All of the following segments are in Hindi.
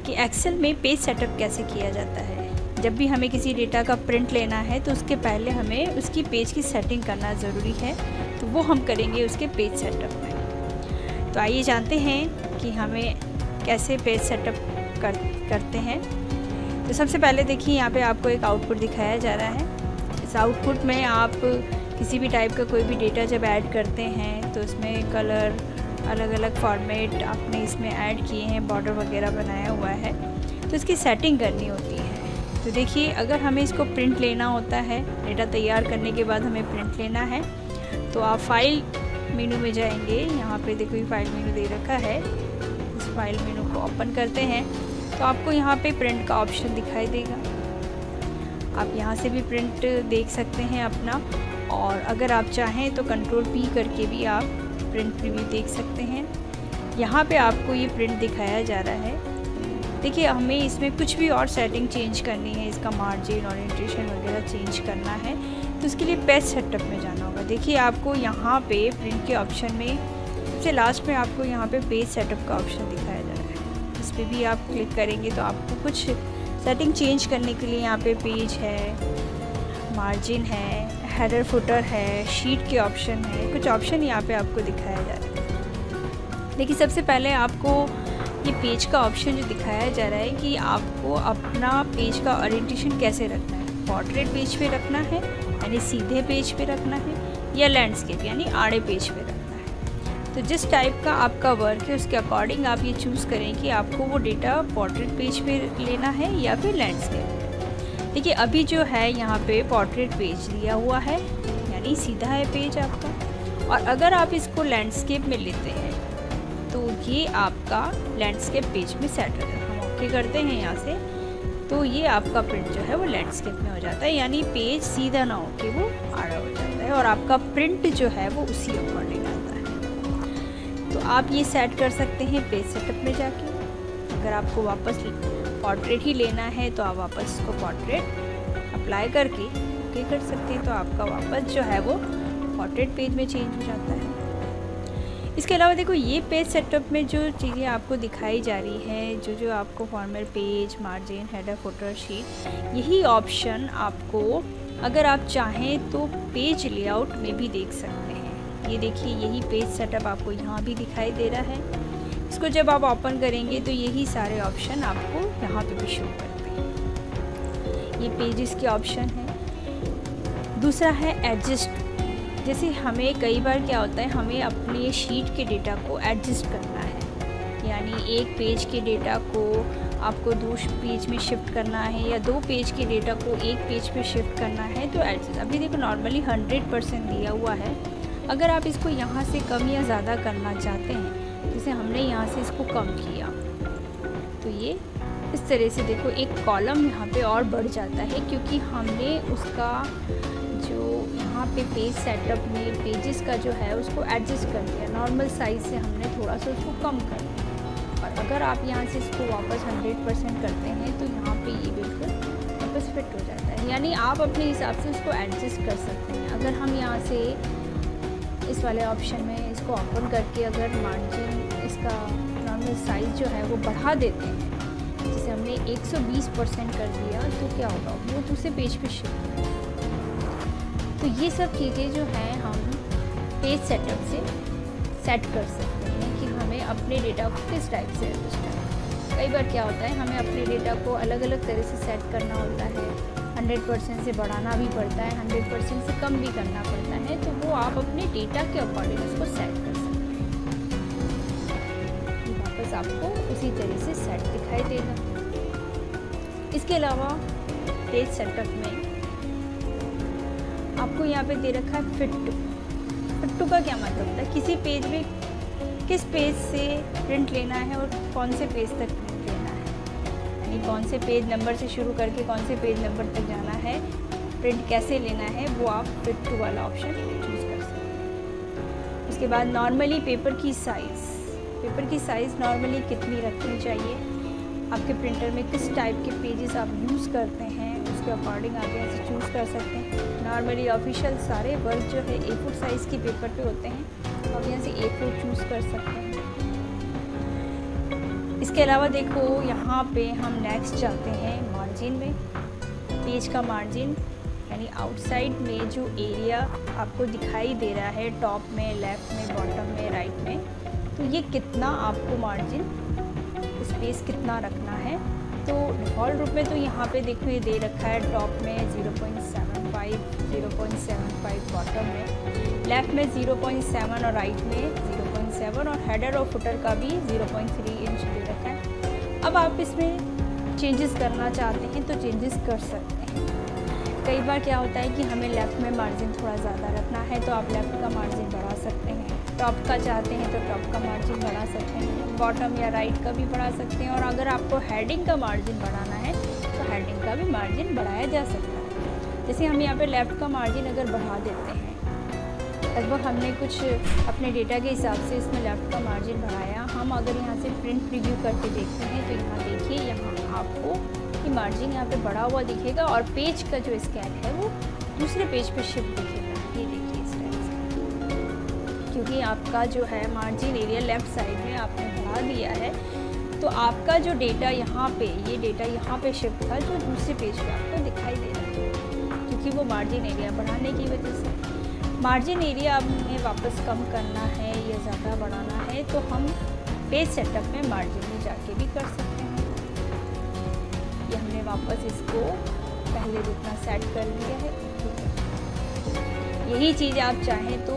कि एक्सेल में पेज सेटअप कैसे किया जाता है। जब भी हमें किसी डेटा का प्रिंट लेना है तो उसके पहले हमें उसकी पेज की सेटिंग करना ज़रूरी है, तो वो हम करेंगे उसके पेज सेटअप में। तो आइए जानते हैं कि हमें कैसे पेज सेटअप करते हैं। तो सबसे पहले देखिए यहाँ पे आपको एक आउटपुट दिखाया जा रहा है। इस आउटपुट में आप किसी भी टाइप का कोई भी डेटा जब ऐड करते हैं तो उसमें कलर, अलग अलग फॉर्मेट आपने इसमें ऐड किए हैं, बॉर्डर वगैरह बनाया हुआ है, तो इसकी सेटिंग करनी होती है। तो देखिए अगर हमें इसको प्रिंट लेना होता है, डेटा तैयार करने के बाद हमें प्रिंट लेना है, तो आप फाइल मेनू में जाएंगे। यहाँ पे देखो ये फाइल मेनू दे रखा है, इस फाइल मेनू को ओपन करते हैं तो आपको यहाँ पे प्रिंट का ऑप्शन दिखाई देगा। आप यहाँ से भी प्रिंट देख सकते हैं अपना, और अगर आप चाहें तो कंट्रोल P करके भी आप प्रिंट प्रीव्यू देख सकते हैं। यहाँ पे आपको ये प्रिंट दिखाया जा रहा है। देखिए हमें इसमें कुछ भी और सेटिंग चेंज करनी है, इसका मार्जिन, ओरिएंटेशन वगैरह चेंज करना है, तो उसके लिए पेज सेटअप में जाना होगा। देखिए आपको यहाँ पे प्रिंट के ऑप्शन में सबसे लास्ट में आपको यहाँ पे पेज सेटअप का ऑप्शन दिखाया जा रहा है। इस पर भी आप क्लिक करेंगे तो आपको कुछ सेटिंग चेंज करने के लिए यहाँ पे पेज है, मार्जिन है, हेडर फुटर है, शीट के ऑप्शन है, कुछ ऑप्शन यहाँ पे आपको दिखाया जा रहा है। देखिए सबसे पहले आपको ये पेज का ऑप्शन जो दिखाया जा रहा है कि आपको अपना पेज का ओरिएंटेशन कैसे रखना है। पोर्ट्रेट पेज पे रखना है यानी सीधे पेज पे रखना है, या लैंडस्केप यानी आड़े पेज पे रखना है। तो जिस टाइप का आपका वर्क है उसके अकॉर्डिंग आप ये चूज़ करें कि आपको वो डेटा पोर्ट्रेट पेज पे लेना है या फिर लैंडस्केप। देखिए अभी जो है यहाँ पे पोर्ट्रेट पेज दिया हुआ है यानी सीधा है पेज आपका, और अगर आप इसको लैंडस्केप में लेते हैं तो ये आपका लैंडस्केप पेज में सेट हो जाता है। हम ओके करते हैं यहाँ से, तो ये आपका प्रिंट जो है वो लैंडस्केप में हो जाता है, यानी पेज सीधा ना हो के वो आड़ा हो जाता है, और आपका प्रिंट जो है वो उसी अकॉर्डिंग आता है। तो आप ये सेट कर सकते हैं पेज सेटअप में जाके। अगर आपको वापस पोर्ट्रेट ही लेना है तो आप वापस इसको पोर्ट्रेट अप्लाई करके ओके कर सकते हैं, तो आपका वापस जो है वो पोर्ट्रेट पेज में चेंज हो जाता है। इसके अलावा देखो ये पेज सेटअप में जो चीज़ें आपको दिखाई जा रही हैं, जो आपको format page, margin, header, footer, sheet, यही ऑप्शन आपको अगर आप चाहें तो पेज लेआउट में भी देख सकते हैं। ये देखिए यही पेज सेटअप आपको यहाँ भी दिखाई दे रहा है। इसको जब आप ओपन करेंगे तो यही सारे ऑप्शन आपको यहाँ पे भी शो करते हैं। ये पेजेस के ऑप्शन है। दूसरा है एडजस्ट। जैसे हमें कई बार क्या होता है, हमें अपने शीट के डेटा को एडजस्ट करना है, यानी एक पेज के डेटा को आपको 2 पेज में शिफ्ट करना है, या 2 पेज के डेटा को 1 पेज पे शिफ्ट करना है, तो एडजस्ट। अभी देखो नॉर्मली 100% दिया हुआ है। अगर आप इसको यहाँ से कम या ज़्यादा करना चाहते हैं, जैसे हमने यहाँ से इसको कम किया, तो ये इस तरह से देखो एक कॉलम यहाँ पे और बढ़ जाता है, क्योंकि हमने उसका जो यहाँ पे पेज सेटअप में पेजेस का जो है उसको एडजस्ट कर दिया। नॉर्मल साइज़ से हमने थोड़ा सा उसको कम कर दिया, और अगर आप यहाँ से इसको वापस 100% करते हैं तो यहाँ पे ये बिल्कुल वापस फिट हो जाता है, यानी आप अपने हिसाब से उसको एडजस्ट कर सकते हैं। अगर हम यहाँ से इस वाले ऑप्शन में इसको ओपन करके अगर मार्जिन, इसका नॉर्मल साइज़ जो है वो बढ़ा देते हैं, जैसे हमने 120% कर दिया, तो क्या होगा, वो दूसरे पेज पे शिफ्ट होगा। तो ये सब चीज़ें जो हैं हम पेज सेटअप से सेट कर सकते हैं कि हमें अपने डेटा को किस टाइप से एडजस्ट करना है। कई बार क्या होता है, हमें अपने डेटा को अलग अलग तरह से सेट करना होता है। 100% से बढ़ाना भी पड़ता है, 100% से कम भी करना पड़ता है, तो वो आप अपने डेटा के अकॉर्डिंग उसको सेट कर सकते हैं। वापस आपको उसी तरह से सेट दिखाई देगा। इसके अलावा पेज सेटअप में आपको यहाँ पे दे रखा है फिट टू। फिट टू का क्या मतलब होता है, किसी पेज में किस पेज से प्रिंट लेना है और कौन से पेज तक प्रिंट लेना है, यानी कौन से पेज नंबर से शुरू करके कौन से पेज नंबर तक जाना है, प्रिंट कैसे लेना है, वो आप फिट टू वाला ऑप्शन चूज़ कर सकते हैं। उसके बाद नॉर्मली पेपर की साइज़ नॉर्मली कितनी रखनी चाहिए, आपके प्रिंटर में किस टाइप के पेजेस आप यूज़ करते हैं, उसके अकॉर्डिंग आप यहाँ से चूज़ कर सकते हैं। नॉर्मली ऑफिशियल सारे वर्क जो है A4 साइज़ के पेपर पे होते हैं, तो आप यहाँ से A4 चूज़ कर सकते हैं। इसके अलावा देखो यहाँ पे हम नेक्स्ट जाते हैं मार्जिन में, पेज का मार्जिन यानी आउटसाइड में जो एरिया आपको दिखाई दे रहा है टॉप में, लेफ़्ट में, बॉटम में, राइट में, तो ये कितना आपको मार्जिन स्पेस कितना रखना है। तो डिफ़ॉल्ट रूप में तो यहाँ पे देखो ये दे रखा है टॉप में 0.75, 0.75 बॉटम में, लेफ़्ट में 0.7 और राइट में 0.7 और हेडर और फुटर का भी 0.3 इंच दे रखा है। अब आप इसमें चेंजेस करना चाहते हैं तो चेंजेस कर सकते हैं। कई बार क्या होता है कि हमें लेफ़्ट में मार्जिन थोड़ा ज़्यादा रखना है तो आप लेफ़्ट का मार्जिन बढ़ा सकते हैं, टॉप का चाहते हैं तो टॉप का मार्जिन बढ़ा सकते हैं, बॉटम या राइट का भी बढ़ा सकते हैं, और अगर आपको हेडिंग का मार्जिन बढ़ाना है तो हेडिंग का भी मार्जिन बढ़ाया जा सकता है। जैसे हम यहाँ पे लेफ़्ट का मार्जिन अगर बढ़ा देते हैं, लगभग हमने कुछ अपने डेटा के हिसाब से इसमें लेफ़्ट का मार्जिन बढ़ाया। हम अगर यहाँ से प्रिंट प्रीव्यू करके देखते हैं तो यहाँ देखिए, यहाँ आपको ये मार्जिन यहाँ पे बढ़ा हुआ दिखेगा और पेज का जो स्कैन है वो दूसरे पेज पे शिफ्ट दिखेगा। ये देखिए इस टाइप से, क्योंकि आपका जो है मार्जिन एरिया लेफ़्ट साइड में आपने बढ़ा दिया है तो आपका जो डेटा यहाँ पे, ये डेटा यहाँ पे शिफ्ट था जो दूसरे पेज पे आपको दिखाई दे रहा है, क्योंकि वो मार्जिन एरिया बढ़ाने की वजह से। मार्जिन एरिया हमें वापस कम करना है या ज़्यादा बढ़ाना है तो हम पेज सेटअप में मार्जिन में जाके भी कर सकते हैं। ये हमने वापस इसको पहले जितना सेट कर लिया है, ठीक है। यही चीज़ आप चाहें तो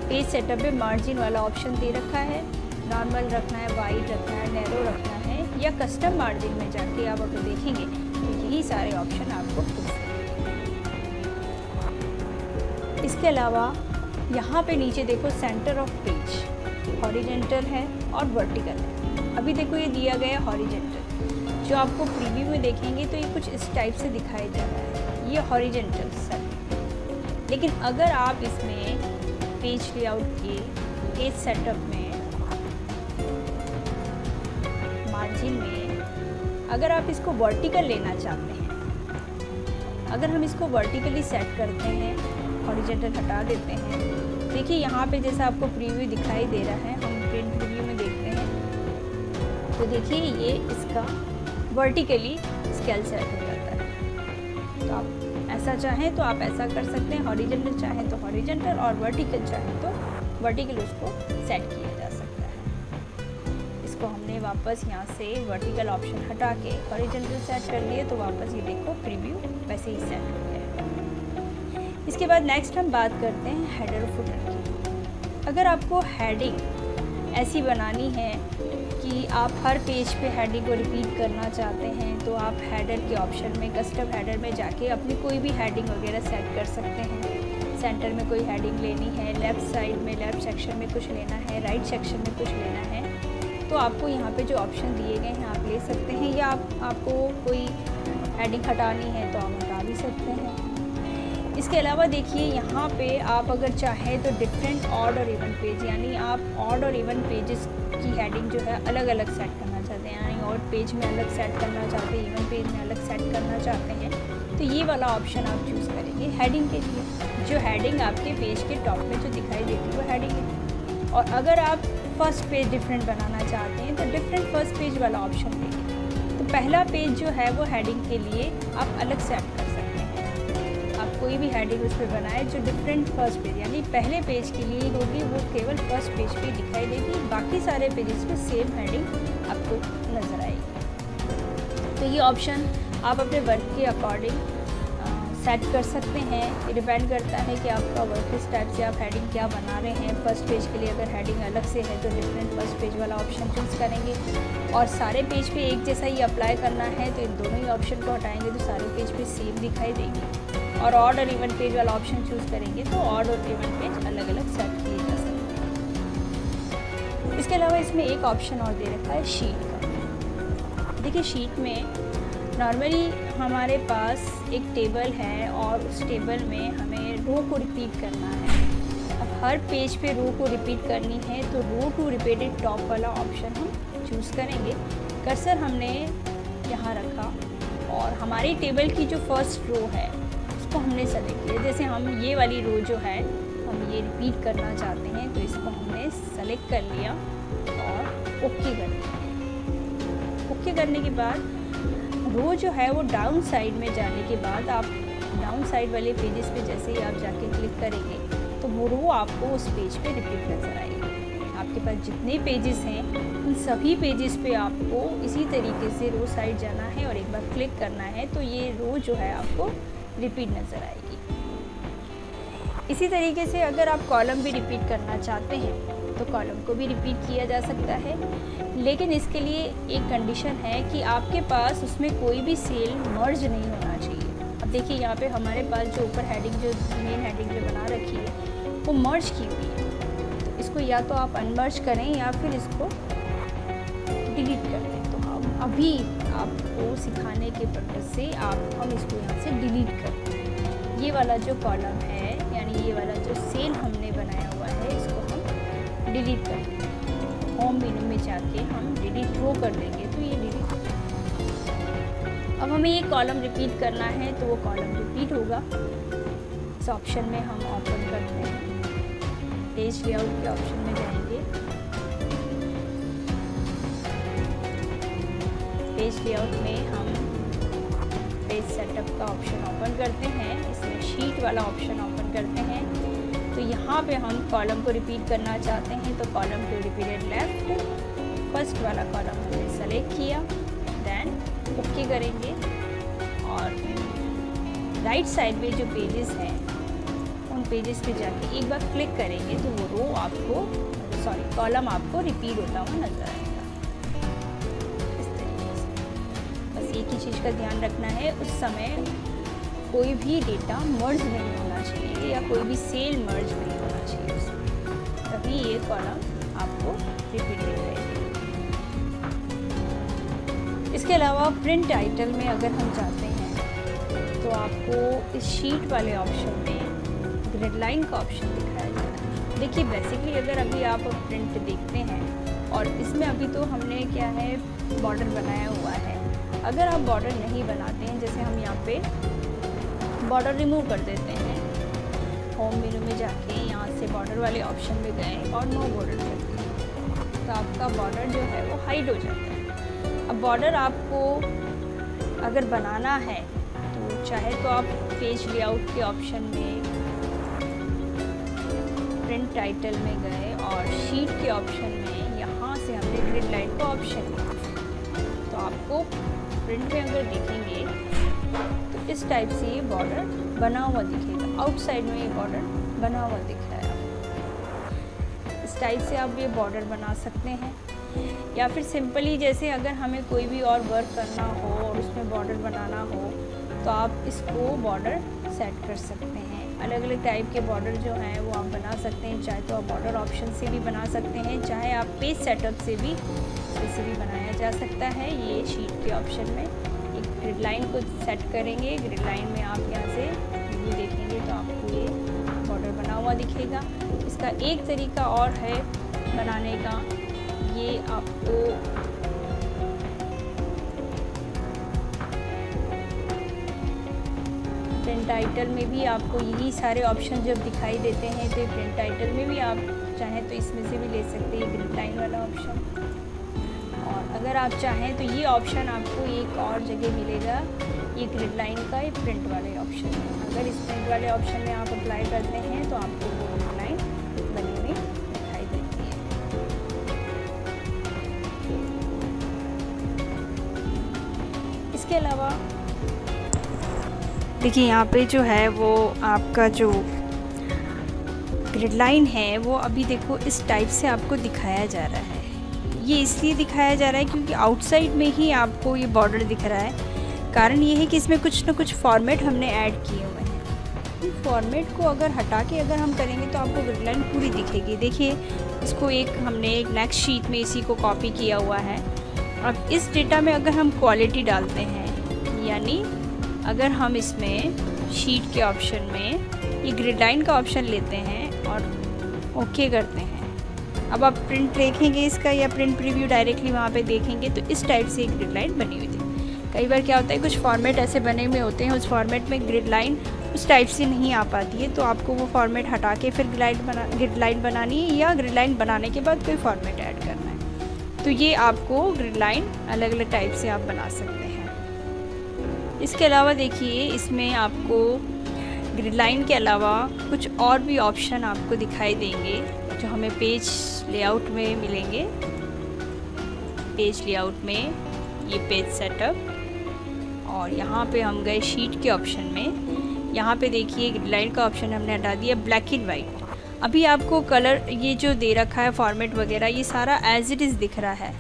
पेज सेटअप में मार्जिन वाला ऑप्शन दे रखा है, नॉर्मल रखना है, वाइड रखना है, नैरो रखना है, या कस्टम मार्जिन में जाके आप अगर देखेंगे तो यही सारे ऑप्शन आपको मिल सकते हैं। इसके अलावा यहाँ पे नीचे देखो सेंटर ऑफ पेज हॉरिजेंटल है और वर्टिकल है। अभी देखो ये दिया गया है हॉरिजेंटल, जो आपको प्रीव्यू में देखेंगे तो ये कुछ इस टाइप से दिखाई दे रहा है, ये हॉरिजेंटल सेट। लेकिन अगर आप इसमें पेज लेआउट के पेज सेटअप में मार्जिन में अगर आप इसको वर्टिकल लेना चाहते हैं, अगर हम इसको वर्टिकली सेट करते हैं, हॉरिजेंटल हटा देते हैं, देखिए यहाँ पे जैसा आपको प्रीव्यू दिखाई दे रहा है, हम प्रिंट प्रीव्यू में देखते हैं तो देखिए ये इसका वर्टिकली स्केल सेट हो जाता है। तो आप ऐसा चाहें तो आप ऐसा कर सकते हैं, हॉरिजेंटल चाहें तो हॉरिजेंटल और वर्टिकल चाहें तो वर्टिकल उसको सेट किया जा सकता है। इसको हमने वापस यहाँ से वर्टिकल ऑप्शन हटा के हॉरिजेंटल सेट कर लिए तो वापस ये देखो प्रीव्यू वैसे ही सेट हो गया है। इसके बाद नेक्स्ट हम बात करते हैं हेडर और फुटर की। अगर आपको हेडिंग ऐसी बनानी है कि आप हर पेज पे हेडिंग को रिपीट करना चाहते हैं तो आप हेडर के ऑप्शन में, कस्टम हेडर में जाके अपनी कोई भी हेडिंग वगैरह सेट कर सकते हैं। सेंटर में कोई हेडिंग लेनी है, लेफ़्ट साइड में, लेफ़्ट सेक्शन में कुछ लेना है, राइट सेक्शन में कुछ लेना है, तो आपको यहाँ पे जो ऑप्शन दिए गए हैं आप ले सकते हैं, या आपको कोई हेडिंग हटानी है तो आप हटा भी सकते हैं। इसके अलावा देखिए यहाँ पे आप अगर चाहें तो डिफरेंट ऑड और इवन पेज, यानी आप ऑड और इवन पेजेस की हेडिंग जो है अलग अलग सेट करना चाहते हैं, यानी ऑड पेज में अलग सेट करना चाहते हैं, इवन पेज में अलग सेट करना चाहते हैं, तो ये वाला ऑप्शन आप चूज़ करेंगे हेडिंग के लिए। जो हेडिंग आपके पेज के टॉप में जो दिखाई देती है वो हेडिंग है। और अगर आप फर्स्ट पेज डिफरेंट बनाना चाहते हैं तो डिफरेंट फर्स्ट पेज वाला ऑप्शन देंगे। तो पहला पेज जो है वो हेडिंग के लिए आप अलग सेट कर सकते हैं। आप कोई भी हेडिंग उस पर बनाए जो डिफरेंट फर्स्ट पेज यानी पहले पेज के लिए होगी, वो केवल फर्स्ट पेज पे दिखाई देगी, बाकी सारे पेजेस पे सेम हेडिंग आपको नज़र आएगी। तो ये ऑप्शन आप अपने वर्क के अकॉर्डिंग सेट कर सकते हैं। ये डिपेंड करता है कि आपका वर्क किस टाइप से आप हेडिंग क्या बना रहे हैं। फर्स्ट पेज के लिए अगर हेडिंग अलग से है तो डिफरेंट फर्स्ट पेज वाला ऑप्शन चूज़ करेंगे, और सारे पेज पे एक जैसा ही अप्लाई करना है तो इन दोनों ही ऑप्शन को हटाएंगे तो सारे पेज पे सेम दिखाई देगी। और ऑड और इवन पेज वाला ऑप्शन चूज़ करेंगे तो ऑड और इवन पेज अलग अलग सेट किए जा सकते हैं। इसके अलावा इसमें एक ऑप्शन और दे रखा है शीट का। देखिए शीट में नॉर्मली हमारे पास एक टेबल है और उस टेबल में हमें रो को रिपीट करना है। अब हर पेज पे रो को रिपीट करनी है तो रो टू रिपीटेड टॉप वाला ऑप्शन हम चूज़ करेंगे। कर्सर हमने यहाँ रखा और हमारी टेबल की जो फर्स्ट रो है उसको हमने सेलेक्ट किया। जैसे हम ये वाली रो जो है हम ये रिपीट करना चाहते हैं तो इसको हमने सेलेक्ट कर लिया और ओके कर दिया। ओके करने के बाद रो जो है वो डाउन साइड में जाने के बाद आप डाउन साइड वाले पेजेस पे जैसे ही आप जाके क्लिक करेंगे तो वो रो आपको उस पेज पे रिपीट नज़र आएगी। आपके पास जितने पेजेस हैं उन सभी पेजेस पे आपको इसी तरीके से रो साइड जाना है और एक बार क्लिक करना है तो ये रो जो है आपको रिपीट नज़र आएगी। इसी तरीके से अगर आप कॉलम भी रिपीट करना चाहते हैं तो कॉलम को भी रिपीट किया जा सकता है, लेकिन इसके लिए एक कंडीशन है कि आपके पास उसमें कोई भी सेल मर्ज नहीं होना चाहिए। अब देखिए यहाँ पे हमारे पास जो ऊपर हेडिंग जो मेन हेडिंग जो बना रखी है वो मर्ज की हुई है, तो इसको या तो आप अनमर्ज करें या फिर इसको डिलीट कर दें। तो हम अभी आपको सिखाने के पर्पज़ से हम इसको यहाँ से डिलीट कर दें। ये वाला जो कॉलम है यानी ये वाला जो सेल हमने बनाया हुआ है इसको हम डिलीट कर देंगे। होम मेनू में जाके हम डिलीट रो कर देंगे तो ये डिलीट हो जाएगा। अब हमें ये कॉलम रिपीट करना है तो वो कॉलम रिपीट होगा। इस ऑप्शन में हम ओपन करते हैं, पेज लेआउट के ऑप्शन में जाएंगे। पेज लेआउट में हम पेज सेटअप का ऑप्शन ओपन करते हैं, इसमें शीट वाला ऑप्शन ओपन करते हैं। तो यहाँ पे हम कॉलम को रिपीट करना चाहते हैं तो column to repeated left, first वाला कॉलम हमने सेलेक्ट किया, देन ओके करेंगे और राइट साइड में जो पेजेस हैं उन पेजेस पे जाके एक बार क्लिक करेंगे तो वो रो आपको कॉलम आपको रिपीट होता हुआ नजर आएगा। इस तरीके से बस एक ही चीज़ का ध्यान रखना है, उस समय कोई भी डेटा मर्ज नहीं होना चाहिए या कोई भी सेल मर्ज नहीं होना चाहिए उसमें, तभी ये कॉलम आपको रिपीटेड रहेगी। इसके अलावा प्रिंट टाइटल में अगर हम जाते हैं तो आपको इस शीट वाले ऑप्शन में ग्रिड लाइन का ऑप्शन दिखाया जा रहा है। देखिए बेसिकली अगर अभी आप प्रिंट देखते हैं और इसमें अभी तो हमने क्या है बॉर्डर बनाया हुआ है। अगर आप बॉर्डर नहीं बनाते हैं, जैसे हम यहाँ पे बॉर्डर रिमूव कर देते हैं, होम मेनू में जाके यहाँ से बॉर्डर वाले ऑप्शन में गए और नो बॉर्डर कर दिए तो आपका बॉर्डर जो है वो हाइड हो जाता है। अब बॉर्डर आपको अगर बनाना है तो चाहे तो आप पेज लेआउट के ऑप्शन में प्रिंट टाइटल में गए और शीट के ऑप्शन में यहाँ से हमने ग्रिड लाइन का ऑप्शन लिया तो आपको प्रिंट में अगर देखेंगे तो इस टाइप से ये बॉर्डर बना हुआ दिखेगा। आउटसाइड में ये बॉर्डर बना हुआ दिख रहा है आपको। इस टाइप से आप ये बॉर्डर बना सकते हैं या फिर सिंपली जैसे अगर हमें कोई भी और वर्क करना हो और उसमें बॉर्डर बनाना हो तो आप इसको बॉर्डर सेट कर सकते हैं। अलग अलग टाइप के बॉर्डर जो हैं वो आप बना सकते हैं, चाहे तो आप बॉर्डर ऑप्शन से भी बना सकते हैं, चाहे आप पेज सेटअप से भी इसे भी बनाया जा सकता है। ये शीट के ऑप्शन में एक ग्रिड लाइन को सेट करेंगे, ग्रिड लाइन में आप यहाँ से व्यू देखेंगे तो आपको ये बॉर्डर बना हुआ दिखेगा। इसका एक तरीका और है बनाने का, ये आपको प्रिंट टाइटल में भी आपको यही सारे ऑप्शन जब दिखाई देते हैं तो प्रिंट टाइटल में भी आप चाहें तो इसमें से भी ले सकते हैं ग्रिड लाइन वाला ऑप्शन। और अगर आप चाहें तो ये ऑप्शन आपको एक और जगह मिलेगा, ये ग्रिड लाइन का ये प्रिंट वाले ऑप्शन है। अगर इस प्रिंट वाले ऑप्शन में आप अप्लाई करते हैं तो आपको वो ग्रिड लाइन बनी हुई दिखाई देती है। इसके अलावा देखिए यहाँ पे जो है वो आपका जो ग्रिड लाइन है वो अभी देखो इस टाइप से आपको दिखाया जा रहा है। ये इसलिए दिखाया जा रहा है क्योंकि आउटसाइड में ही आपको ये बॉर्डर दिख रहा है। कारण ये है कि इसमें कुछ ना कुछ फॉर्मेट हमने ऐड किए हुए हैं। इन फॉर्मेट को अगर हटा के अगर हम करेंगे तो आपको ग्रिड लाइन पूरी दिखेगी। देखिए इसको हमने एक नेक्स्ट शीट में इसी को कॉपी किया हुआ है। अब इस डेटा में अगर हम क्वालिटी डालते हैं, यानी अगर हम इसमें शीट के ऑप्शन में ये ग्रिड लाइन का ऑप्शन लेते हैं और ओके करते हैं, अब आप प्रिंट देखेंगे इसका या प्रिंट प्रीव्यू डायरेक्टली वहाँ पे देखेंगे तो इस टाइप से एक ग्रिड लाइन बनी हुई थी। कई बार क्या होता है कुछ फॉर्मेट ऐसे बने हुए होते हैं, उस फॉर्मेट में ग्रिड लाइन उस टाइप से नहीं आ पाती है, तो आपको वो फॉर्मेट हटा के फिर ग्रिड लाइन बनानी है या ग्रिड लाइन बनाने के बाद कोई फॉर्मेट ऐड करना है। तो ये आपको ग्रिड लाइन अलग अलग टाइप से आप बना सकते हैं। इसके अलावा देखिए इसमें आपको ग्रिड लाइन के अलावा कुछ और भी ऑप्शन आपको दिखाई देंगे जो हमें पेज लेआउट में मिलेंगे। पेज लेआउट में ये पेज सेटअप, और यहाँ पे हम गए शीट के ऑप्शन में। यहाँ पे देखिए ग्रिड लाइन का ऑप्शन हमने हटा दिया, ब्लैक एंड वाइट। अभी आपको कलर ये जो दे रखा है फॉर्मेट वगैरह, ये सारा एज इट इज़ दिख रहा है,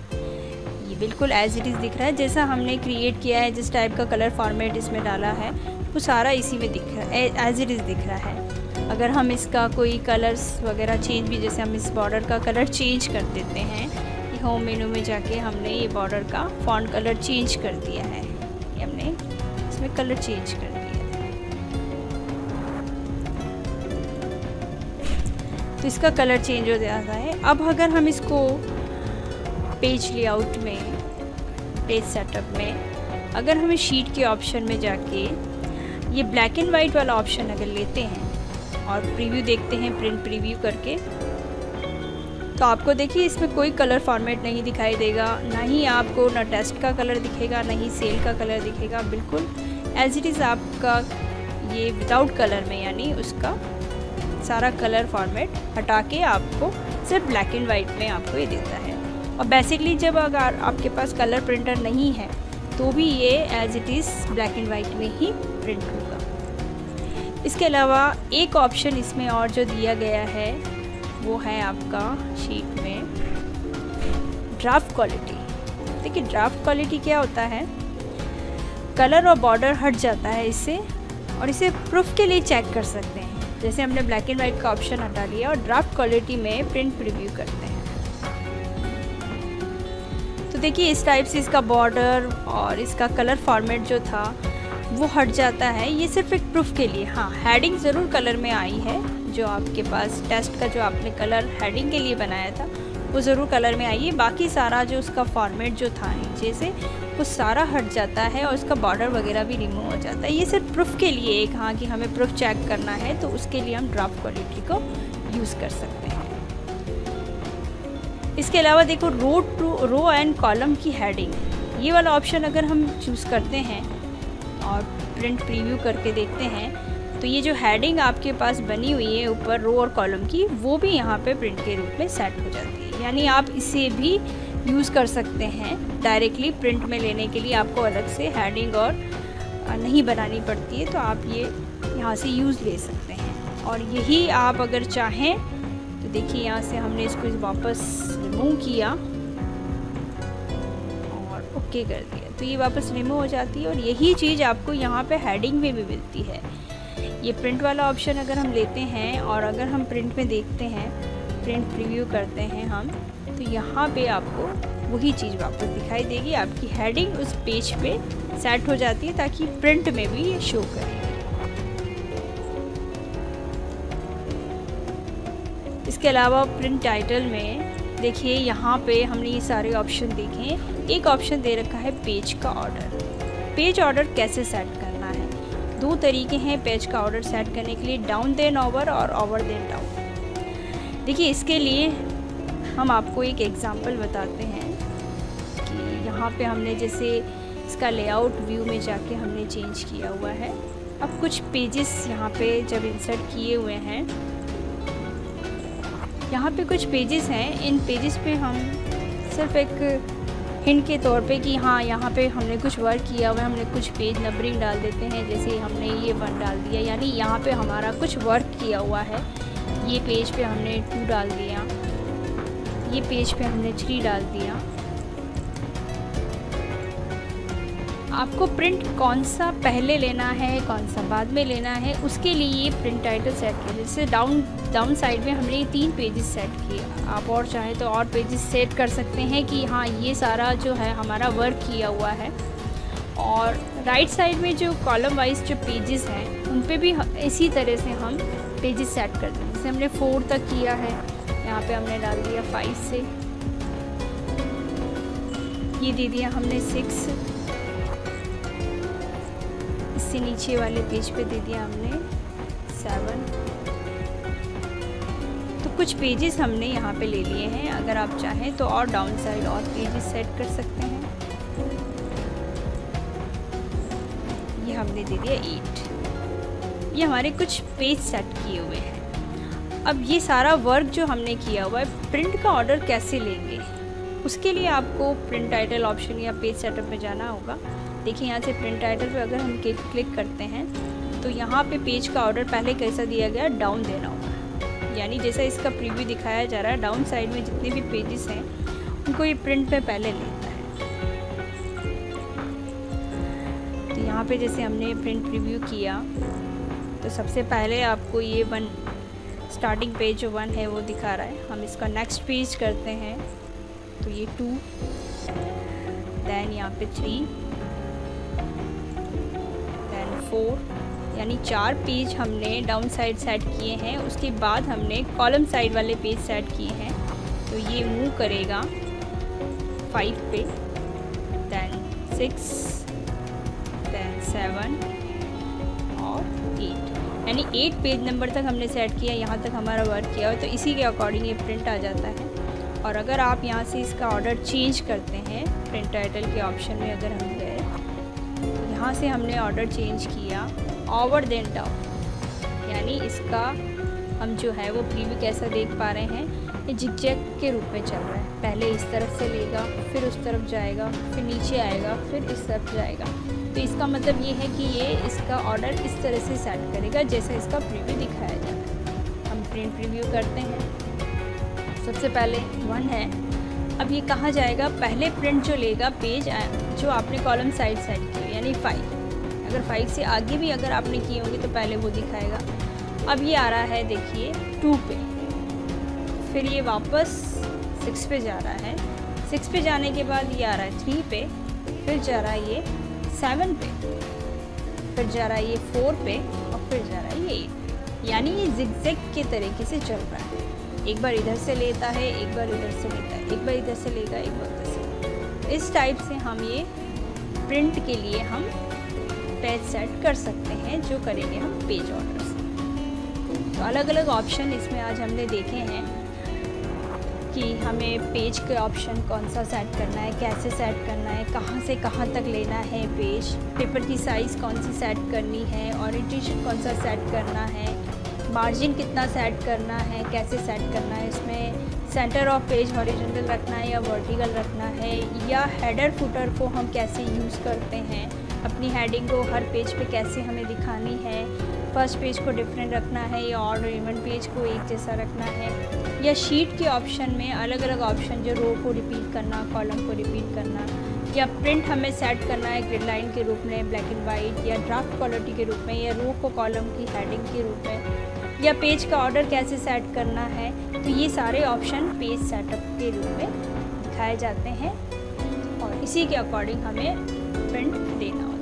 ये बिल्कुल एज इट इज़ दिख रहा है जैसा हमने क्रिएट किया है। जिस टाइप का कलर फॉर्मेट इसमें डाला है वो सारा इसी में दिख रहा है, एज इट इज़ दिख रहा है। अगर हम इसका कोई कलर्स वगैरह चेंज भी, जैसे हम इस बॉर्डर का कलर चेंज कर देते हैं, ये होम मेनू में जाके हमने ये बॉर्डर का फॉन्ट कलर चेंज कर दिया है, ये हमने इसमें कलर चेंज कर दिया है। तो इसका कलर चेंज हो जाता है। अब अगर हम इसको पेज लेआउट में, पेज सेटअप में, अगर हमें शीट के ऑप्शन में जाके ये ब्लैक एंड वाइट वाला ऑप्शन अगर लेते हैं और प्रीव्यू देखते हैं, प्रिंट प्रीव्यू करके, तो आपको देखिए इसमें कोई कलर फॉर्मेट नहीं दिखाई देगा, ना ही आपको ना टेस्ट का कलर दिखेगा, ना ही सेल का कलर दिखेगा। बिल्कुल एज इट इज़ आपका ये विदाउट कलर में, यानी उसका सारा कलर फॉर्मेट हटा के आपको सिर्फ ब्लैक एंड वाइट में आपको ये देता है। और बेसिकली जब अगर आपके पास कलर प्रिंटर नहीं है तो भी ये as it is black and white में ही प्रिंट होगा। इसके अलावा एक ऑप्शन इसमें और जो दिया गया है वो है आपका शीट में ड्राफ्ट क्वालिटी। देखिए ड्राफ्ट क्वालिटी क्या होता है, कलर और बॉर्डर हट जाता है इससे, और इसे प्रूफ के लिए चेक कर सकते हैं। जैसे हमने ब्लैक एंड वाइट का ऑप्शन हटा लिया और ड्राफ्ट क्वालिटी में प्रिंट प्रीव्यू करते हैं, तो देखिए इस टाइप से इसका बॉर्डर और इसका कलर फॉर्मेट जो था वो हट जाता है। ये सिर्फ एक प्रूफ के लिए। हाँ, हेडिंग ज़रूर कलर में आई है, जो आपके पास टेस्ट का जो आपने कलर हेडिंग के लिए बनाया था वो ज़रूर कलर में आई है। बाकी सारा जो उसका फॉर्मेट जो था नीचे से वो सारा हट जाता है और उसका बॉर्डर वगैरह भी रिमूव हो जाता है। ये सिर्फ प्रूफ के लिए एक, हाँ, कि हमें प्रूफ चेक करना है तो उसके लिए हम ड्राफ्ट क्वालिटी को यूज़ कर सकते हैं। इसके अलावा देखो रो एंड कॉलम की हेडिंग, ये वाला ऑप्शन अगर हम चूज़ करते हैं और प्रिंट प्रीव्यू करके देखते हैं तो ये जो हेडिंग आपके पास बनी हुई है ऊपर रो और कॉलम की, वो भी यहाँ पे प्रिंट के रूप में सेट हो जाती है। यानी आप इसे भी यूज़ कर सकते हैं डायरेक्टली प्रिंट में लेने के लिए। आपको अलग से हेडिंग और नहीं बनानी पड़ती है, तो आप ये यहाँ से यूज़ ले सकते हैं। और यही आप अगर चाहें तो देखिए यहाँ से हमने इसको वापस रिमूव किया और ओके कर दिया, तो ये वापस रिमूव हो जाती है। और यही चीज़ आपको यहाँ पे हेडिंग में भी मिलती है। ये प्रिंट वाला ऑप्शन अगर हम लेते हैं और अगर हम प्रिंट में देखते हैं, प्रिंट प्रीव्यू करते हैं हम, तो यहाँ पे आपको वही चीज़ वापस दिखाई देगी। आपकी हेडिंग उस पेज पे सेट हो जाती है ताकि प्रिंट में भी ये शो करे। इसके अलावा प्रिंट टाइटल में देखिए यहाँ पे हमने ये सारे ऑप्शन देखे। एक ऑप्शन दे रखा है पेज का ऑर्डर। पेज ऑर्डर कैसे सेट करना है, दो तरीके हैं पेज का ऑर्डर सेट करने के लिए, डाउन देन ओवर और ओवर देन डाउन। देखिए इसके लिए हम आपको एक एग्जांपल बताते हैं कि यहाँ पे हमने जैसे इसका लेआउट व्यू में जाके हमने चेंज किया हुआ है। अब कुछ पेजेस यहाँ पे जब इंसर्ट किए हुए हैं, यहाँ पे कुछ पेजेस हैं, इन पेजेस पे हम सिर्फ एक हिंट के तौर पे कि हाँ यहाँ पे हमने कुछ वर्क किया हुआ है, हमने कुछ पेज नंबरिंग डाल देते हैं। जैसे हमने ये 1 डाल दिया, यानी यहाँ पे हमारा कुछ वर्क किया हुआ है। ये पेज पे हमने 2 डाल दिया, ये पेज पे हमने 3 डाल दिया। आपको प्रिंट कौन सा पहले लेना है, कौन सा बाद में लेना है, उसके लिए ये प्रिंट टाइटल सेट किया। जैसे डाउन साइड में हमने 3 पेजेस सेट किए। आप और चाहे तो और पेजेस सेट कर सकते हैं कि हाँ ये सारा जो है हमारा वर्क किया हुआ है। और राइट साइड में जो कॉलम वाइज जो पेजेस हैं उन पे भी इसी तरह से हम पेजेस सेट कर दें। जैसे हमने 4 तक किया है, यहाँ पे हमने डाल दिया 5 से, ये दे दिया हमने 6, इससे नीचे वाले पेज पे दे दिया हमने 7। तो कुछ पेजेस हमने यहाँ पे ले लिए हैं। अगर आप चाहें तो और डाउन साइड और पेजेस सेट कर सकते हैं। ये हमने दे दिया 8। ये हमारे कुछ पेज सेट किए हुए हैं। अब ये सारा वर्क जो हमने किया हुआ है, प्रिंट का ऑर्डर कैसे लेंगे, उसके लिए आपको प्रिंट टाइटल ऑप्शन या पेज सेटअप में जाना होगा। देखिए यहाँ से प्रिंट टाइटल पे अगर हम क्लिक करते हैं तो यहाँ पे पेज का ऑर्डर पहले कैसा दिया गया, डाउन देना होगा। यानी जैसा इसका प्रीव्यू दिखाया जा रहा है, डाउन साइड में जितने भी पेजेस हैं उनको ये प्रिंट पे पहले लेता है। तो यहाँ पे जैसे हमने प्रिंट प्रीव्यू किया तो सबसे पहले आपको ये स्टार्टिंग पेज जो 1 है वो दिखा रहा है। हम इसका नेक्स्ट पेज करते हैं तो ये 2, दैन यहाँ पे 3, दैन 4, यानी 4 पेज हमने डाउन साइड सेट किए हैं। उसके बाद हमने कॉलम साइड वाले पेज सेट किए हैं। तो ये मूव करेगा 5 पे, दैन 6, दैन 7 और 8, यानी 8 पेज नंबर तक हमने सेट किया। यहाँ तक हमारा वर्क किया हुआ, तो इसी के अकॉर्डिंग ये प्रिंट आ जाता है। और अगर आप यहाँ से इसका ऑर्डर चेंज करते हैं, प्रिंट टाइटल के ऑप्शन में अगर हम गए, यहाँ से हमने ऑर्डर चेंज किया ओवर देन डाउन, यानी इसका हम जो है वो प्रीव्यू कैसा देख पा रहे हैं, ये जिगजैग के रूप में चल रहा है। पहले इस तरफ से लेगा, फिर उस तरफ जाएगा, फिर नीचे आएगा, फिर इस तरफ जाएगा। तो इसका मतलब ये है कि ये इसका ऑर्डर इस तरह से सेट करेगा जैसे इसका प्रीव्यू दिखाया जाता है। हम प्रिंट प्रीव्यू करते हैं। सबसे पहले 1 है। अब ये कहाँ जाएगा, पहले प्रिंट जो लेगा पेज जो आपने कॉलम साइड सेट की, यानी 5। अगर 5 से आगे भी अगर आपने किए होंगे तो पहले वो दिखाएगा। अब ये आ रहा है देखिए 2 पे, फिर ये वापस 6 पे जा रहा है। 6 पे जाने के बाद ये आ रहा है 3 पे, फिर जा रहा है ये 7 पे, फिर जा रहा है ये 4 पे और फिर जा रहा है ये 8। यानी ये जिगजैग के तरीके से चल रहा है। एक बार इधर से लेता है, एक बार इधर से लेता है, एक बार इधर से लेगा, एक बार उधर से। इस टाइप से हम ये प्रिंट के लिए हम पेज सेट कर सकते हैं, जो करेंगे हम पेज ऑर्डर से। तो अलग अलग ऑप्शन इसमें आज हमने देखे हैं कि हमें पेज के ऑप्शन कौन सा सेट करना है, कैसे सेट करना है, कहाँ से कहाँ तक लेना है पेज, पेपर की साइज़ कौन सी सेट करनी है, ओरिएंटेशन कौन सा सेट करना है, मार्जिन कितना सेट करना है, कैसे सेट करना है, इसमें सेंटर ऑफ पेज हॉरिजॉन्टल रखना है या वर्टिकल रखना है, या हेडर फुटर को हम कैसे यूज़ करते हैं, अपनी हेडिंग को हर पेज पे कैसे हमें दिखानी है, फर्स्ट पेज को डिफरेंट रखना है या ऑड और इवन पेज को एक जैसा रखना है, या शीट के ऑप्शन में अलग अलग ऑप्शन जो रो को रिपीट करना, कॉलम को रिपीट करना, या प्रिंट हमें सेट करना है ग्रिड लाइन के रूप में, ब्लैक एंड वाइट, या ड्राफ्ट क्वालिटी के रूप में, या रो को कॉलम की हेडिंग के रूप में, या पेज का ऑर्डर कैसे सेट करना है। तो ये सारे ऑप्शन पेज सेटअप के रूप में दिखाए जाते हैं और इसी के अकॉर्डिंग हमें प्रिंट देना होता है।